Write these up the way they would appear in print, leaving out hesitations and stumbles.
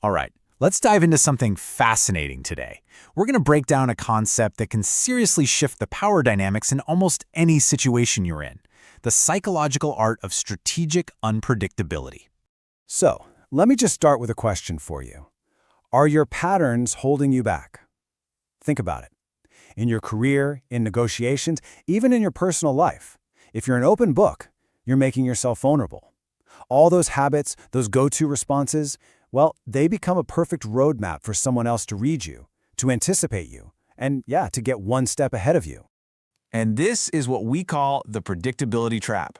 All right, let's dive into something fascinating today. We're going to break down a concept that can seriously shift the power dynamics in almost any situation you're in: the psychological art of strategic unpredictability. So, let me just start with a question for you. Are your patterns holding you back? Think about it. In your career, in negotiations, even in your personal life. If you're an open book, you're making yourself vulnerable. All those habits, those go-to responses, well, they become a perfect roadmap for someone else to read you, to anticipate you, and yeah, to get one step ahead of you. And this is what we call the predictability trap.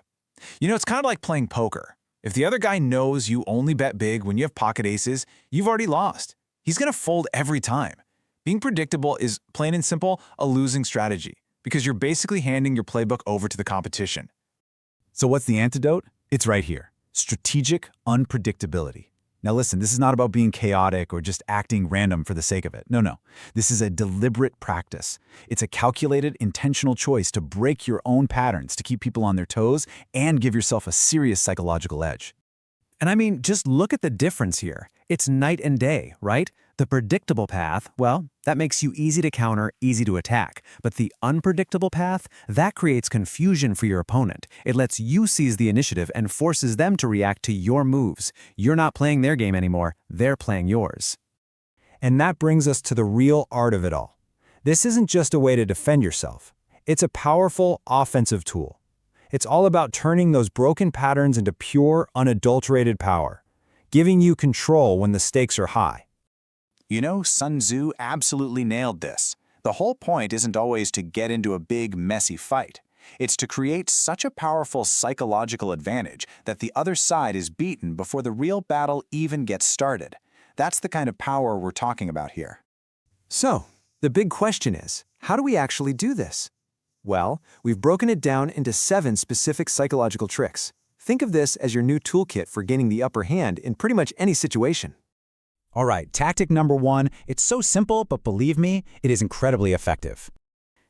It's kind of like playing poker. If the other guy knows you only bet big when you have pocket aces, you've already lost. He's going to fold every time. Being predictable is, plain and simple, a losing strategy, because you're basically handing your playbook over to the competition. So what's the antidote? It's right here: strategic unpredictability. Now listen, this is not about being chaotic or just acting random for the sake of it. No. This is a deliberate practice. It's a calculated, intentional choice to break your own patterns, to keep people on their toes, and give yourself a serious psychological edge. And I mean, just look at the difference here. It's night and day, right? The predictable path, well, that makes you easy to counter, easy to attack. But the unpredictable path, that creates confusion for your opponent. It lets you seize the initiative and forces them to react to your moves. You're not playing their game anymore, they're playing yours. And that brings us to the real art of it all. This isn't just a way to defend yourself. It's a powerful offensive tool. It's all about turning those broken patterns into pure, unadulterated power, giving you control when the stakes are high. Sun Tzu absolutely nailed this. The whole point isn't always to get into a big, messy fight. It's to create such a powerful psychological advantage that the other side is beaten before the real battle even gets started. That's the kind of power we're talking about here. So, the big question is, how do we actually do this? Well, we've broken it down into 7 specific psychological tricks. Think of this as your new toolkit for gaining the upper hand in pretty much any situation. All right, tactic number 1, it's so simple, but believe me, it is incredibly effective.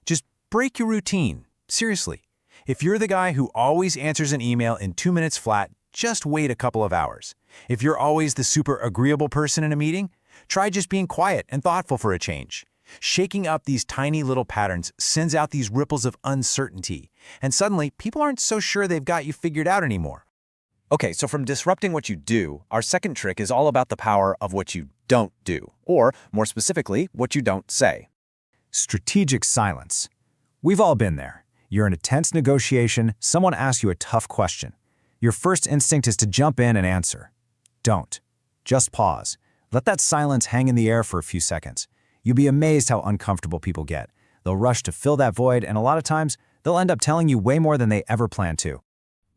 Just break your routine. Seriously. If you're the guy who always answers an email in 2 minutes flat, just wait a couple of hours. If you're always the super agreeable person in a meeting, try just being quiet and thoughtful for a change. Shaking up these tiny little patterns sends out these ripples of uncertainty, and suddenly people aren't so sure they've got you figured out anymore. Okay, so from disrupting what you do, our second trick is all about the power of what you don't do, or more specifically, what you don't say. Strategic silence. We've all been there. You're in a tense negotiation, someone asks you a tough question. Your first instinct is to jump in and answer. Don't. Just pause. Let that silence hang in the air for a few seconds. You'll be amazed how uncomfortable people get. They'll rush to fill that void, and a lot of times, they'll end up telling you way more than they ever planned to.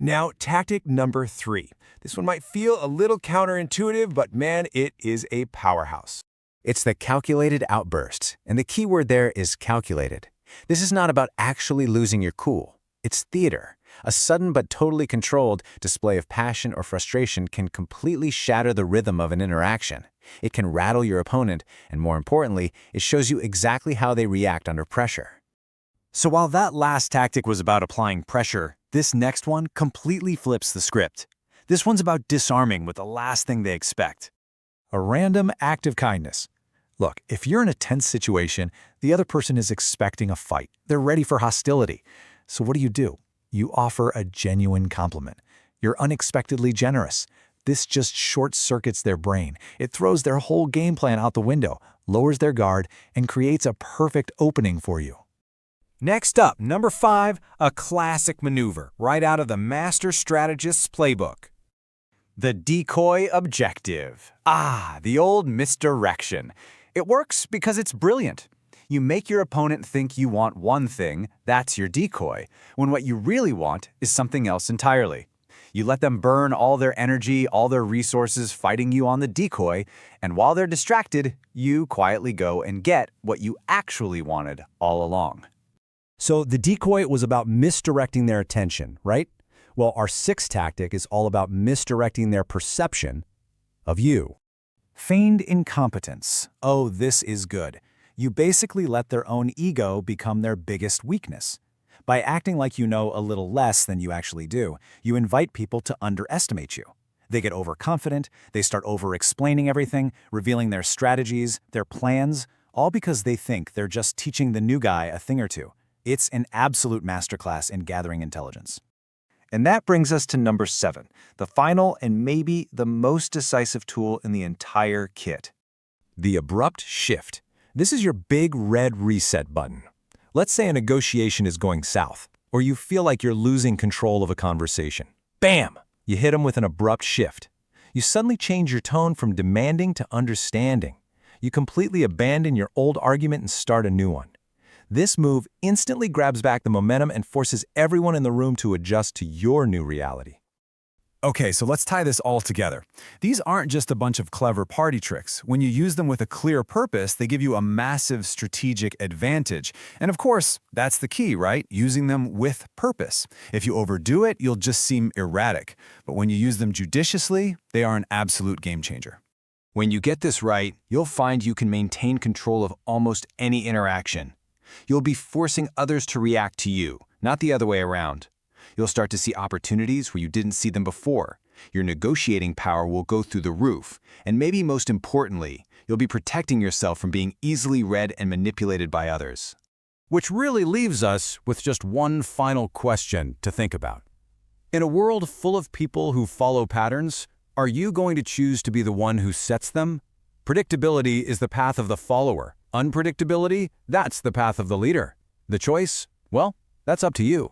Now, tactic number 3. This one might feel a little counterintuitive, but man, it is a powerhouse. It's the calculated outburst, and the key word there is calculated. This is not about actually losing your cool. It's theater. A sudden but totally controlled display of passion or frustration can completely shatter the rhythm of an interaction. It can rattle your opponent, and more importantly, it shows you exactly how they react under pressure. So while that last tactic was about applying pressure, this next one completely flips the script. This one's about disarming with the last thing they expect. A random act of kindness. Look, if you're in a tense situation, the other person is expecting a fight. They're ready for hostility. So what do? You offer a genuine compliment. You're unexpectedly generous. This just short-circuits their brain. It throws their whole game plan out the window, lowers their guard, and creates a perfect opening for you. Next up, number 5, a classic maneuver, right out of the Master Strategist's playbook. The decoy objective. The old misdirection. It works because it's brilliant. You make your opponent think you want one thing, that's your decoy, when what you really want is something else entirely. You let them burn all their energy, all their resources fighting you on the decoy, and while they're distracted, you quietly go and get what you actually wanted all along. So the decoy was about misdirecting their attention, right? Well, our 6th tactic is all about misdirecting their perception of you. Feigned incompetence. Oh, this is good. You basically let their own ego become their biggest weakness. By acting like you know a little less than you actually do, you invite people to underestimate you. They get overconfident, they start over-explaining everything, revealing their strategies, their plans, all because they think they're just teaching the new guy a thing or two. It's an absolute masterclass in gathering intelligence. And that brings us to number 7, the final and maybe the most decisive tool in the entire kit. The abrupt shift. This is your big red reset button. Let's say a negotiation is going south, or you feel like you're losing control of a conversation. Bam! You hit them with an abrupt shift. You suddenly change your tone from demanding to understanding. You completely abandon your old argument and start a new one. This move instantly grabs back the momentum and forces everyone in the room to adjust to your new reality. Okay, so let's tie this all together. These aren't just a bunch of clever party tricks. When you use them with a clear purpose, they give you a massive strategic advantage. And of course, that's the key, right? Using them with purpose. If you overdo it, you'll just seem erratic. But when you use them judiciously, they are an absolute game changer. When you get this right, you'll find you can maintain control of almost any interaction. You'll be forcing others to react to you, not the other way around. You'll start to see opportunities where you didn't see them before. Your negotiating power will go through the roof. And maybe most importantly, you'll be protecting yourself from being easily read and manipulated by others. Which really leaves us with just one final question to think about. In a world full of people who follow patterns, are you going to choose to be the one who sets them? Predictability is the path of the follower. Unpredictability, that's the path of the leader. The choice? Well, that's up to you.